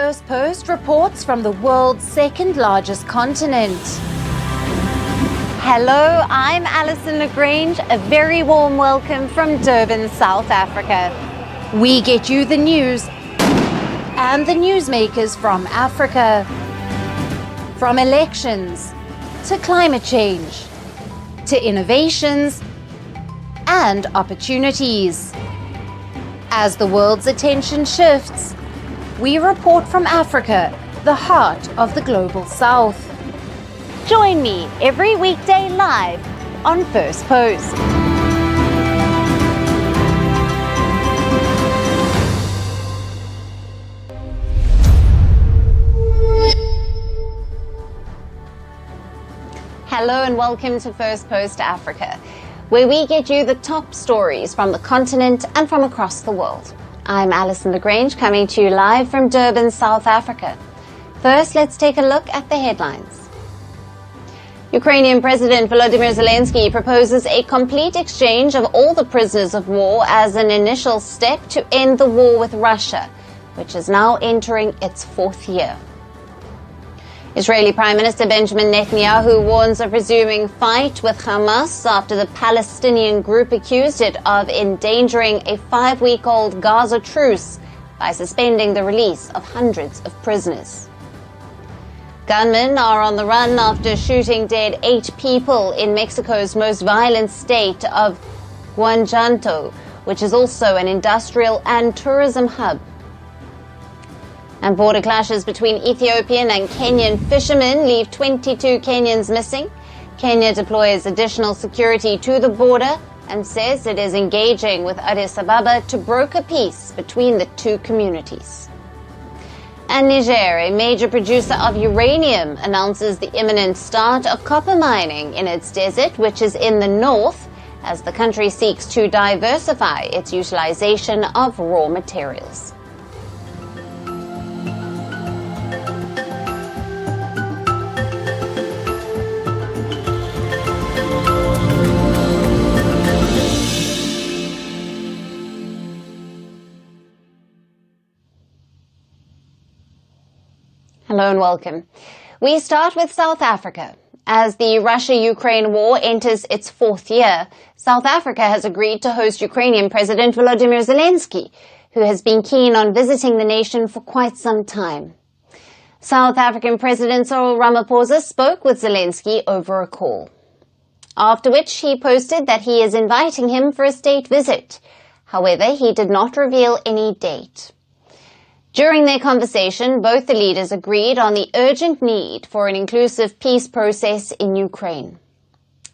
Firstpost reports from the world's second largest continent. Hello, I'm Alison Lagrange. A very warm welcome from Durban, South Africa. We get you the news and the newsmakers from Africa. From elections to climate change to innovations and opportunities. As the world's attention shifts, we report from Africa, the heart of the global south. Join me every weekday live on Firstpost. Hello and welcome to Firstpost Africa, where we get you the top stories from the continent and from across the world. I'm Alison Lagrange, coming to you live from Durban, South Africa. First, let's take a look at the headlines. Ukrainian President Volodymyr Zelensky proposes a complete exchange of all the prisoners of war as an initial step to end the war with Russia, which is now entering its fourth year. Israeli Prime Minister Benjamin Netanyahu warns of resuming fight with Hamas after the Palestinian group accused it of endangering a 5-week-old Gaza truce by suspending the release of hundreds of prisoners. Gunmen are on the run after shooting dead 8 people in Mexico's most violent state of Guanajuato, which is also an industrial and tourism hub. And border clashes between Ethiopian and Kenyan fishermen leave 22 Kenyans missing. Kenya deploys additional security to the border and says it is engaging with Addis Ababa to broker peace between the two communities. And Niger, a major producer of uranium, announces the imminent start of copper mining in its desert, which is in the north, as the country seeks to diversify its utilization of raw materials. Hello and welcome. We start with South Africa. As the Russia-Ukraine war enters its fourth year, South Africa has agreed to host Ukrainian President Volodymyr Zelensky, who has been keen on visiting the nation for quite some time. South African President Cyril Ramaphosa spoke with Zelensky over a call, after which he posted that he is inviting him for a state visit. However, he did not reveal any date. During their conversation, both the leaders agreed on the urgent need for an inclusive peace process in Ukraine.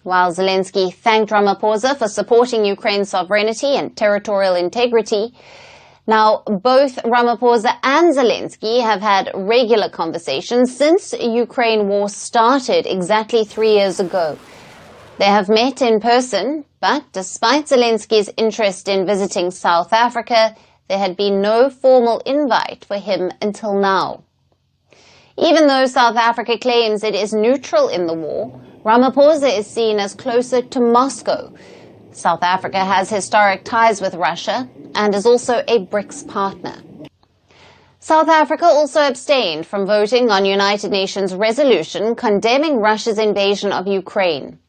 While Zelensky thanked Ramaphosa for supporting Ukraine's sovereignty and territorial integrity, now both Ramaphosa and Zelensky have had regular conversations since Ukraine war started exactly 3 years ago. They have met in person, but despite Zelensky's interest in visiting South Africa, there had been no formal invite for him until now. Even though South Africa claims it is neutral in the war, Ramaphosa is seen as closer to Moscow. South Africa has historic ties with Russia and is also a BRICS partner. South Africa also abstained from voting on United Nations resolution condemning Russia's invasion of Ukraine.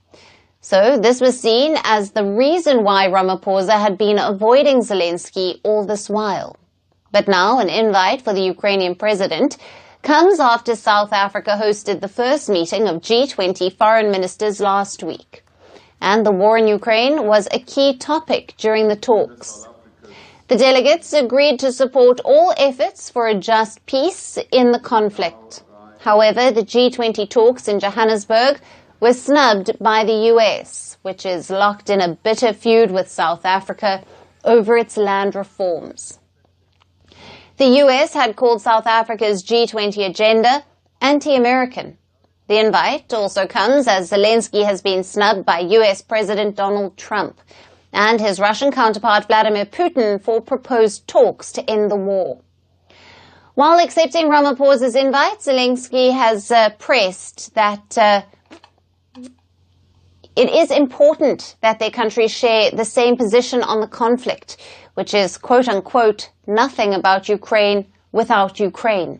So this was seen as the reason why Ramaphosa had been avoiding Zelensky all this while. But now an invite for the Ukrainian president comes after South Africa hosted the first meeting of G20 foreign ministers last week. And the war in Ukraine was a key topic during the talks. The delegates agreed to support all efforts for a just peace in the conflict. However, the G20 talks in Johannesburg were snubbed by the US, which is locked in a bitter feud with South Africa over its land reforms. The US had called South Africa's G20 agenda anti-American. The invite also comes as Zelensky has been snubbed by US President Donald Trump and his Russian counterpart Vladimir Putin for proposed talks to end the war. While accepting Ramaphosa's invite, Zelensky has pressed that it is important that their countries share the same position on the conflict, which is, quote-unquote, nothing about Ukraine without Ukraine.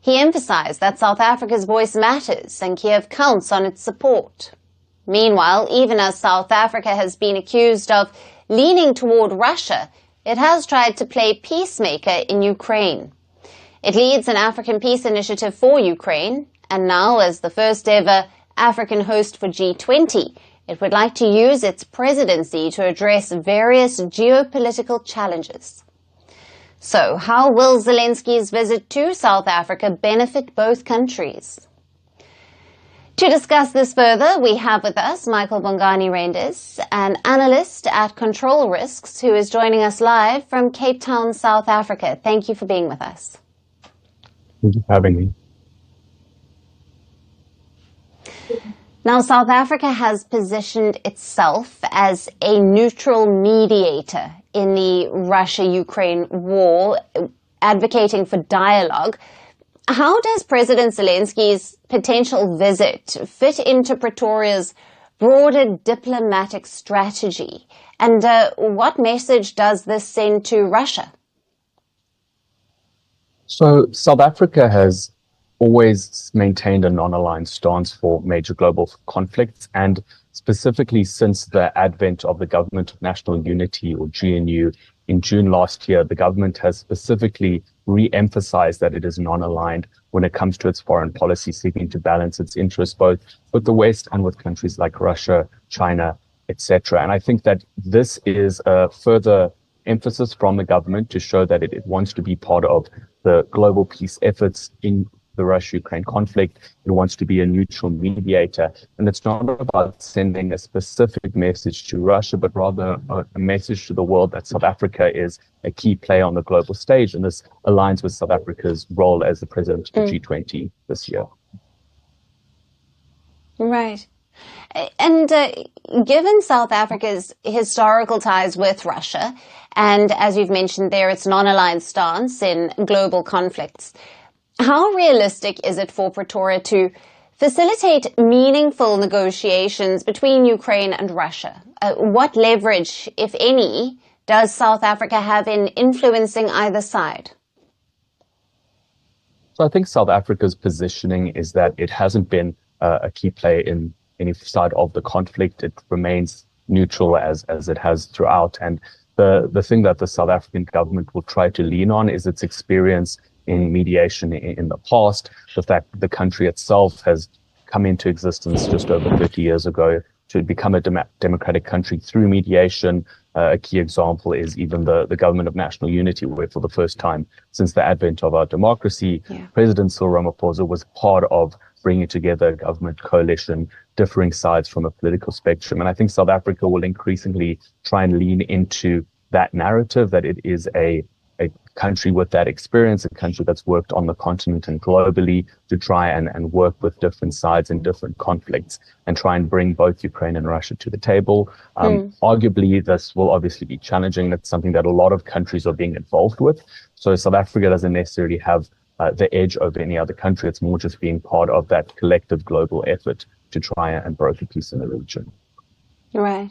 He emphasized that South Africa's voice matters and Kiev counts on its support. Meanwhile, even as South Africa has been accused of leaning toward Russia, it has tried to play peacemaker in Ukraine. It leads an African peace initiative for Ukraine, and now, as the first ever African host for G20, it would like to use its presidency to address various geopolitical challenges. So, how will Zelensky's visit to South Africa benefit both countries? To discuss this further, we have with us Michael Bongani-Renders, an analyst at Control Risks, who is joining us live from Cape Town, South Africa. Thank you for being with us. Thank you for having me. Now, South Africa has positioned itself as a neutral mediator in the Russia-Ukraine war, advocating for dialogue. How does President Zelensky's potential visit fit into Pretoria's broader diplomatic strategy? And what message does this send to Russia? So South Africa has always maintained a non-aligned stance for major global conflicts, and specifically since the advent of the Government of National Unity, or GNU, in June last year, the government has specifically re-emphasized that it is non-aligned when it comes to its foreign policy, seeking to balance its interests both with the West and with countries like Russia, China, etc. And I think that this is a further emphasis from the government to show that it wants to be part of the global peace efforts in the Russia-Ukraine conflict. It wants to be a neutral mediator. And it's not about sending a specific message to Russia, but rather a message to the world that South Africa is a key player on the global stage. And this aligns with South Africa's role as the president of the G20 this year. Right. And given South Africa's historical ties with Russia, and as you've mentioned there, its non-aligned stance in global conflicts, how realistic is it for Pretoria to facilitate meaningful negotiations between Ukraine and Russia? What leverage, if any, does South Africa have in influencing either side? So I think South Africa's positioning is that it hasn't been a key player in any side of the conflict. It remains neutral as it has throughout. And the thing that the South African government will try to lean on is its experience in mediation in the past. The fact that the country itself has come into existence just over 30 years ago to become a democratic country through mediation. A key example is even the Government of National Unity, where for the first time since the advent of our democracy, President Cyril Ramaphosa was part of bringing together a government coalition, differing sides from a political spectrum. And I think South Africa will increasingly try and lean into that narrative, that it is a country with that experience, a country that's worked on the continent and globally to try and work with different sides in different conflicts and try and bring both Ukraine and Russia to the table. Arguably, this will obviously be challenging. That's something that a lot of countries are being involved with. So South Africa doesn't necessarily have the edge over any other country. It's more just being part of that collective global effort to try and broker peace in the region. Right.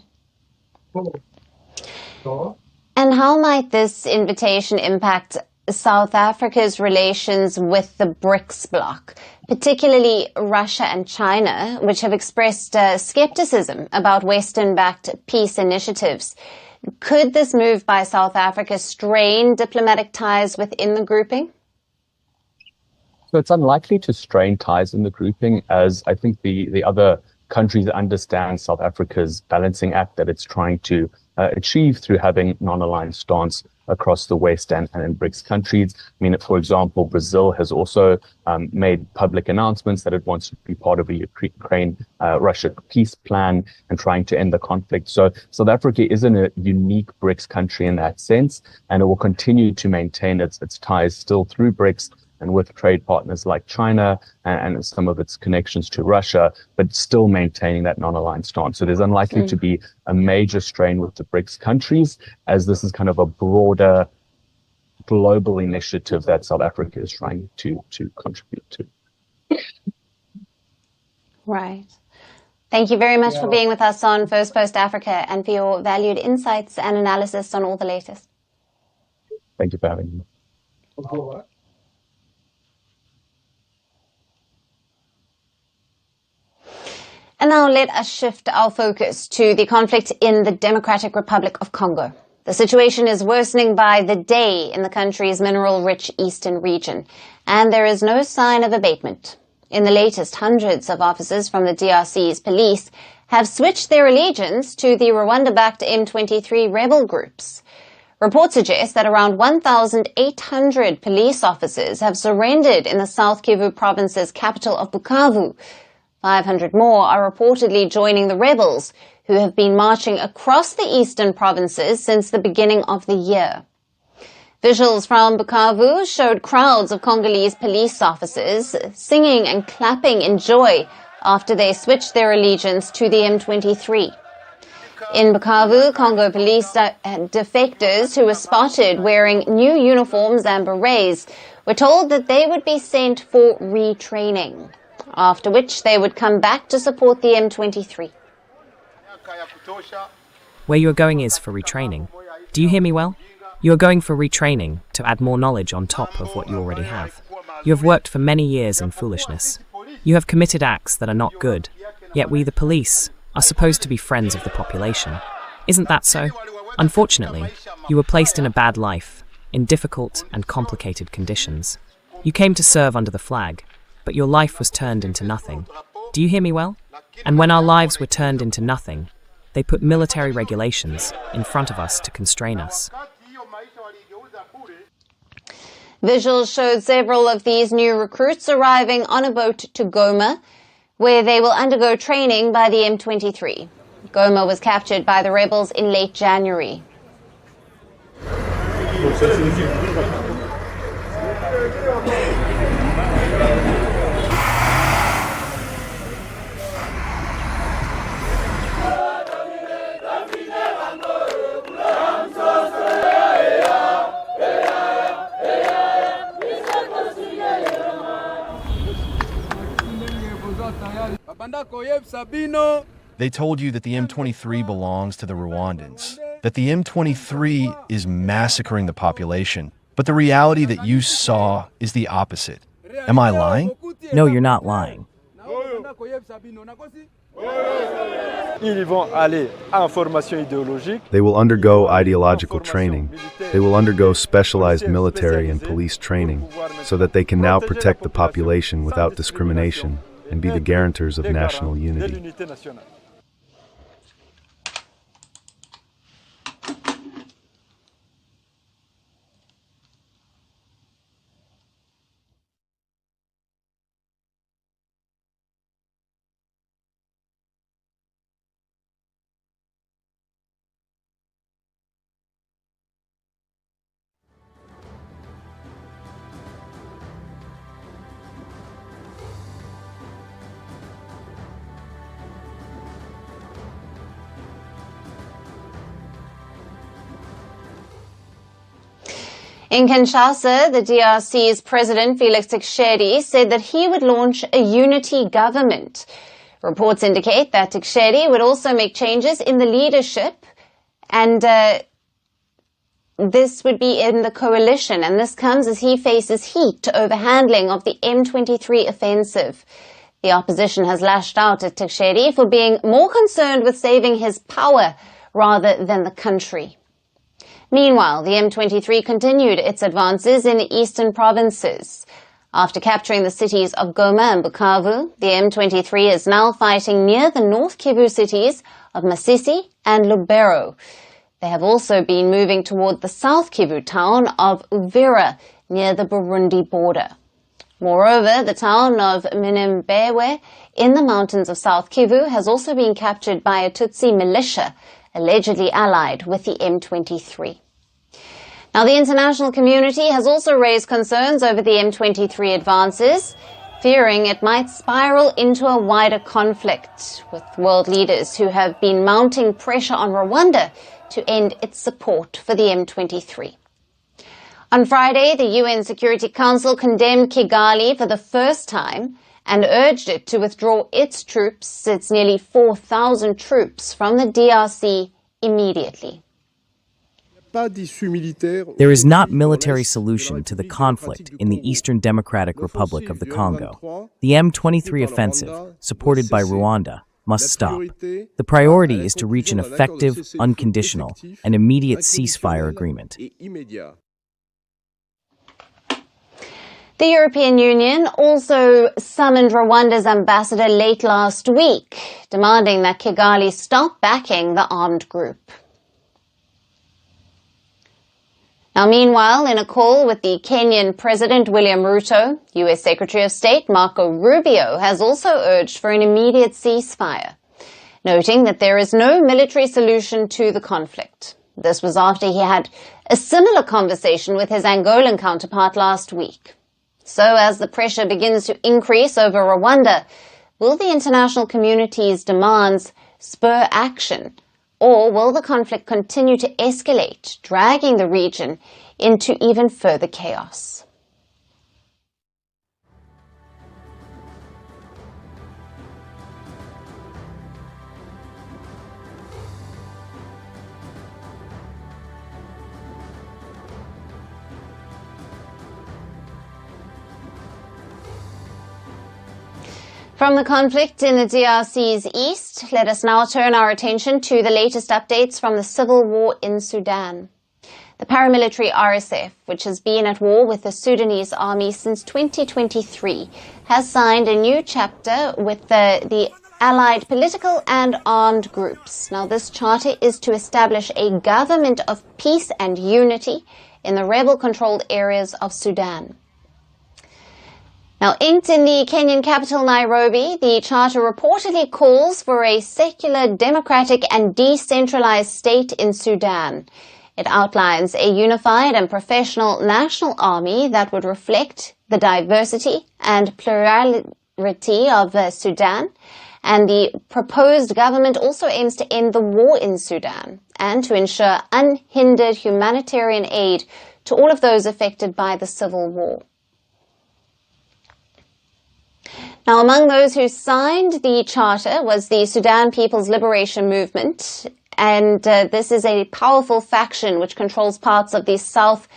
And how might this invitation impact South Africa's relations with the BRICS bloc, particularly Russia and China, which have expressed skepticism about Western-backed peace initiatives? Could this move by South Africa strain diplomatic ties within the grouping? So it's unlikely to strain ties in the grouping, as I think the other countries understand South Africa's balancing act that it's trying to achieve through having non-aligned stance across the West and BRICS countries. I mean, for example, Brazil has also made public announcements that it wants to be part of a Ukraine-Russia peace plan and trying to end the conflict. So South Africa isn't a unique BRICS country in that sense, and it will continue to maintain its ties still through BRICS and with trade partners like China and some of its connections to Russia, but still maintaining that non-aligned stance. So there's unlikely to be a major strain with the BRICS countries, as this is kind of a broader global initiative that South Africa is trying to contribute to. Right. Thank you very much for being with us on Firstpost Africa and for your valued insights and analysis on all the latest. Thank you for having me. And now let us shift our focus to the conflict in the Democratic Republic of Congo. The situation is worsening by the day in the country's mineral-rich eastern region, and there is no sign of abatement. In the latest, hundreds of officers from the DRC's police have switched their allegiance to the Rwanda-backed M23 rebel groups. Reports suggest that around 1,800 police officers have surrendered in the South Kivu province's capital of Bukavu. 500 more are reportedly joining the rebels, who have been marching across the eastern provinces since the beginning of the year. Visuals from Bukavu showed crowds of Congolese police officers singing and clapping in joy after they switched their allegiance to the M23. In Bukavu, Congo police defectors who were spotted wearing new uniforms and berets were told that they would be sent for retraining, after which they would come back to support the M23. Where you are going is for retraining. Do you hear me well? You are going for retraining to add more knowledge on top of what you already have. You have worked for many years in foolishness. You have committed acts that are not good, yet we, the police, are supposed to be friends of the population. Isn't that so? Unfortunately, you were placed in a bad life, in difficult and complicated conditions. You came to serve under the flag, but your life was turned into nothing. Do you hear me well? And when our lives were turned into nothing, they put military regulations in front of us to constrain us. Visuals showed several of these new recruits arriving on a boat to Goma, where they will undergo training by the M23. Goma was captured by the rebels in late January. They told you that the M23 belongs to the Rwandans, that the M23 is massacring the population, but the reality that you saw is the opposite. Am I lying? No, you're not lying. They will undergo ideological training. They will undergo specialized military and police training so that they can now protect the population without discrimination and be the guarantors of national unity. In Kinshasa, the DRC's President Felix Tshisekedi said that he would launch a unity government. Reports indicate that Tshisekedi would also make changes in the leadership, and this would be in the coalition, and this comes as he faces heat over handling of the M23 offensive. The opposition has lashed out at Tshisekedi for being more concerned with saving his power rather than the country. Meanwhile, the M23 continued its advances in the eastern provinces. After capturing the cities of Goma and Bukavu, the M23 is now fighting near the North Kivu cities of Masisi and Lubero. They have also been moving toward the South Kivu town of Uvira near the Burundi border. Moreover, the town of Minembwe in the mountains of South Kivu has also been captured by a Tutsi militia allegedly allied with the M23. Now, the international community has also raised concerns over the M23 advances, fearing it might spiral into a wider conflict, with world leaders who have been mounting pressure on Rwanda to end its support for the M23. On Friday, the UN Security Council condemned Kigali for the first time and urged it to withdraw its troops, its nearly 4,000 troops, from the DRC immediately. There is not military solution to the conflict in the Eastern Democratic Republic of the Congo. The M23 offensive, supported by Rwanda, must stop. The priority is to reach an effective, unconditional, and immediate ceasefire agreement. The European Union also summoned Rwanda's ambassador late last week, demanding that Kigali stop backing the armed group. Now, meanwhile, in a call with the Kenyan President William Ruto, U.S. Secretary of State Marco Rubio has also urged for an immediate ceasefire, noting that there is no military solution to the conflict. This was after he had a similar conversation with his Angolan counterpart last week. So as the pressure begins to increase over Rwanda, will the international community's demands spur action? Or will the conflict continue to escalate, dragging the region into even further chaos? From the conflict in the DRC's east, let us now turn our attention to the latest updates from the civil war in Sudan. The paramilitary RSF, which has been at war with the Sudanese army since 2023, has signed a new chapter with the allied political and armed groups. Now, this charter is to establish a government of peace and unity in the rebel-controlled areas of Sudan. Now, inked in the Kenyan capital Nairobi, the charter reportedly calls for a secular, democratic and decentralized state in Sudan. It outlines a unified and professional national army that would reflect the diversity and plurality of Sudan. And the proposed government also aims to end the war in Sudan and to ensure unhindered humanitarian aid to all of those affected by the civil war. Now, among those who signed the charter was the Sudan People's Liberation Movement, and this is a powerful faction which controls parts of the South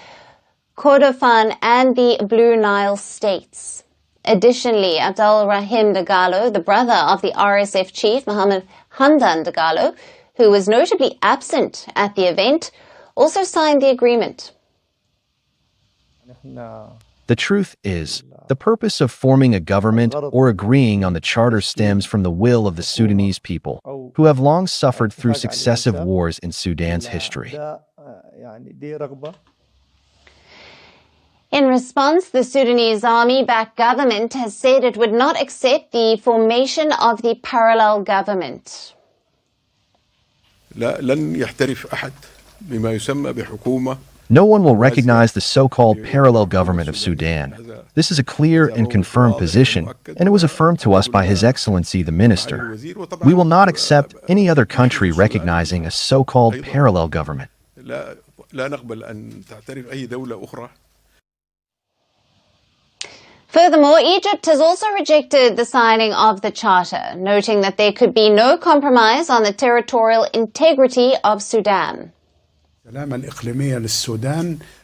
Kordofan and the Blue Nile states. Additionally, Abdul Rahim Dagalo, the brother of the RSF chief Mohammed Hamdan Dagalo, who was notably absent at the event, also signed the agreement. The truth is, the purpose of forming a government or agreeing on the charter stems from the will of the Sudanese people, who have long suffered through successive wars in Sudan's history. In response, the Sudanese army-backed government has said it would not accept the formation of the parallel government. No one will recognize the so-called parallel government of Sudan. This is a clear and confirmed position, and it was affirmed to us by His Excellency the Minister. We will not accept any other country recognizing a so-called parallel government. Furthermore, Egypt has also rejected the signing of the charter, noting that there could be no compromise on the territorial integrity of Sudan.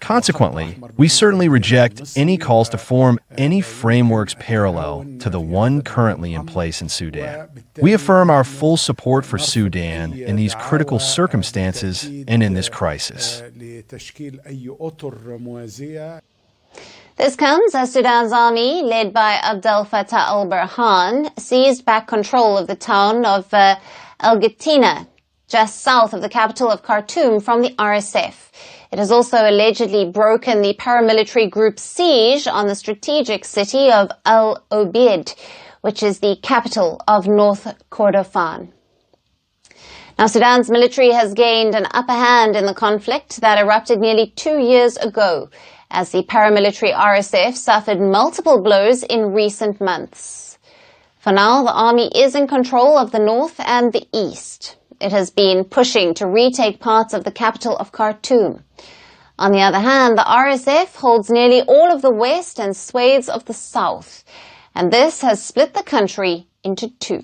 Consequently, we certainly reject any calls to form any frameworks parallel to the one currently in place in Sudan. We affirm our full support for Sudan in these critical circumstances and in this crisis. This comes as Sudan's army, led by Abdel Fattah al-Burhan, seized back control of the town of El Getina, just south of the capital of Khartoum, from the RSF. It has also allegedly broken the paramilitary group's siege on the strategic city of Al Obeid, which is the capital of North Kordofan. Now, Sudan's military has gained an upper hand in the conflict that erupted nearly 2 years ago, as the paramilitary RSF suffered multiple blows in recent months. For now, the army is in control of the north and the east. It has been pushing to retake parts of the capital of Khartoum. On the other hand, the RSF holds nearly all of the west and swathes of the south, and this has split the country into two.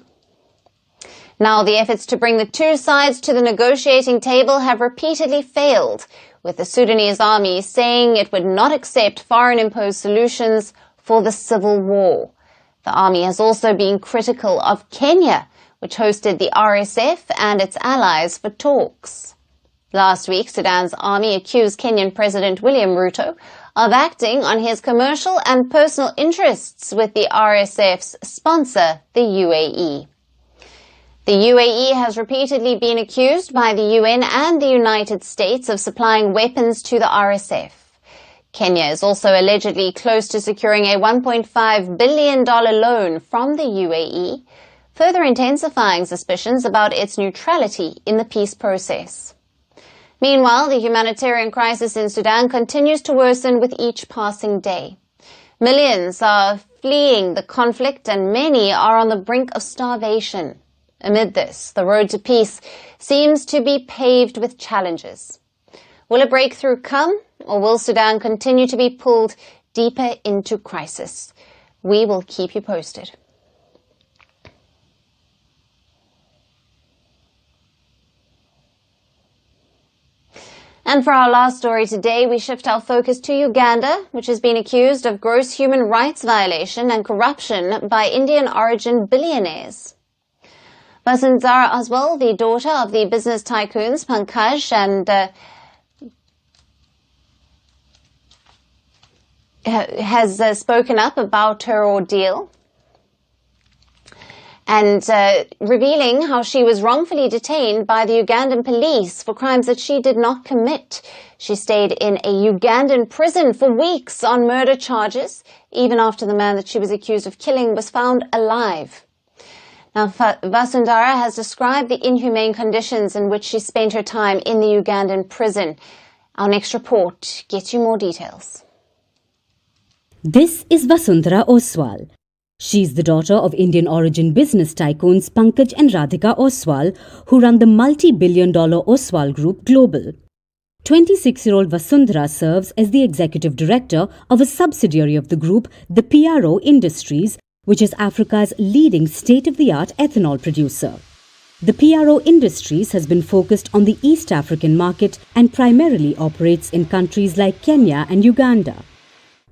Now, the efforts to bring the two sides to the negotiating table have repeatedly failed, with the Sudanese army saying it would not accept foreign-imposed solutions for the civil war. The army has also been critical of Kenya, which hosted the RSF and its allies for talks. Last week, Sudan's army accused Kenyan President William Ruto of acting on his commercial and personal interests with the RSF's sponsor, the UAE. The UAE has repeatedly been accused by the UN and the United States of supplying weapons to the RSF. Kenya is also allegedly close to securing a $1.5 billion loan from the UAE, further intensifying suspicions about its neutrality in the peace process. Meanwhile, the humanitarian crisis in Sudan continues to worsen with each passing day. Millions are fleeing the conflict and many are on the brink of starvation. Amid this, the road to peace seems to be paved with challenges. Will a breakthrough come, or will Sudan continue to be pulled deeper into crisis? We will keep you posted. And for our last story today, we shift our focus to Uganda, which has been accused of gross human rights violation and corruption by Indian-origin billionaires. Vasundhara Oswal, the daughter of the business tycoons Pankaj and has spoken up about her ordeal and revealing how she was wrongfully detained by the Ugandan police for crimes that she did not commit. She stayed in a Ugandan prison for weeks on murder charges, even after the man that she was accused of killing was found alive. Now, Vasundhara has described the inhumane conditions in which she spent her time in the Ugandan prison. Our next report gets you more details. This is Vasundhara Oswal. She's the daughter of Indian-origin business tycoons Pankaj and Radhika Oswal, who run the multi-billion-dollar Oswal Group Global. 26-year-old Vasundhara serves as the executive director of a subsidiary of the group, the PRO Industries, which is Africa's leading state-of-the-art ethanol producer. The PRO Industries has been focused on the East African market and primarily operates in countries like Kenya and Uganda.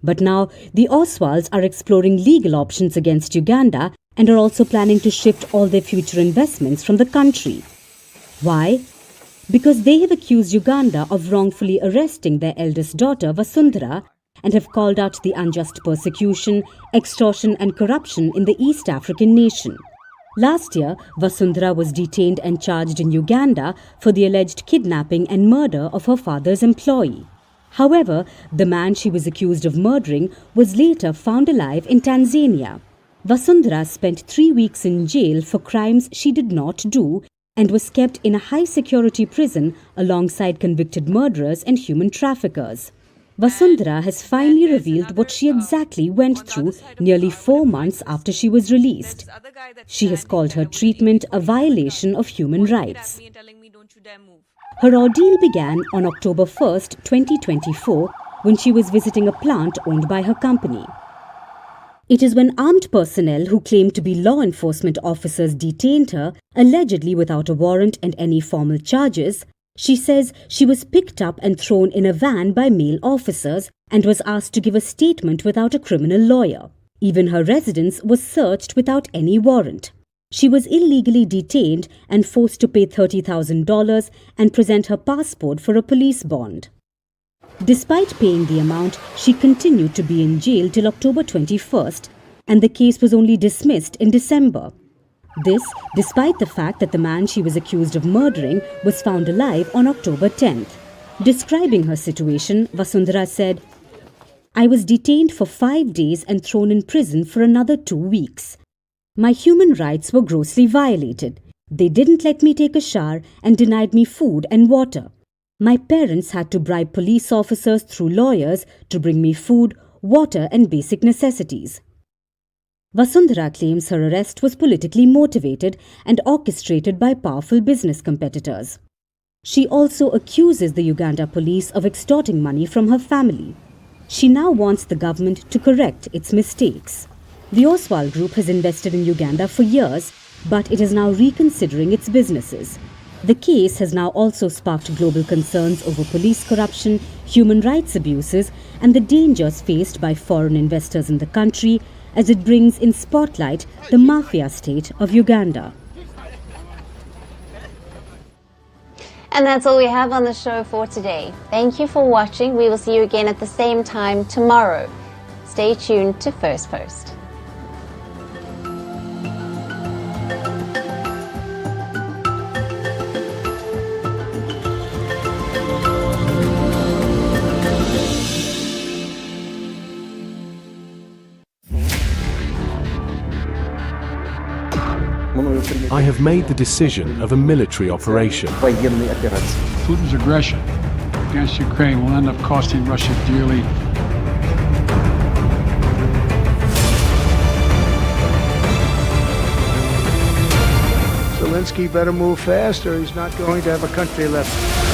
But now, the Oswals are exploring legal options against Uganda and are also planning to shift all their future investments from the country. Why? Because they have accused Uganda of wrongfully arresting their eldest daughter, Vasundhara, and have called out the unjust persecution, extortion and corruption in the East African nation. Last year, Vasundhara was detained and charged in Uganda for the alleged kidnapping and murder of her father's employee. However, the man she was accused of murdering was later found alive in Tanzania. Vasundhara spent 3 weeks in jail for crimes she did not do and was kept in a high-security prison alongside convicted murderers and human traffickers. Vasundhara has finally revealed what she exactly went through nearly 4 months after she was released. She has called her treatment a violation of human rights. Her ordeal began on October 1st, 2024, when she was visiting a plant owned by her company. It is when armed personnel who claimed to be law enforcement officers detained her, allegedly without a warrant and any formal charges. She says she was picked up and thrown in a van by male officers and was asked to give a statement without a criminal lawyer. Even her residence was searched without any warrant. She was illegally detained and forced to pay $30,000 and present her passport for a police bond. Despite paying the amount, she continued to be in jail till October 21st, and the case was only dismissed in December. This, despite the fact that the man she was accused of murdering was found alive on October 10th. Describing her situation, Vasundhara said, "I was detained for 5 days and thrown in prison for another 2 weeks. My human rights were grossly violated. They didn't let me take a shower and denied me food and water. My parents had to bribe police officers through lawyers to bring me food, water and basic necessities." Vasundhara claims her arrest was politically motivated and orchestrated by powerful business competitors. She also accuses the Uganda police of extorting money from her family. She now wants the government to correct its mistakes. The Oswal Group has invested in Uganda for years, but it is now reconsidering its businesses. The case has now also sparked global concerns over police corruption, human rights abuses, and the dangers faced by foreign investors in the country as it brings in spotlight the mafia state of Uganda. And that's all we have on the show for today. Thank you for watching. We will see you again at the same time tomorrow. Stay tuned to First Post. I have made the decision of a military operation. Putin's aggression against Ukraine will end up costing Russia dearly. Zelensky better move fast or he's not going to have a country left.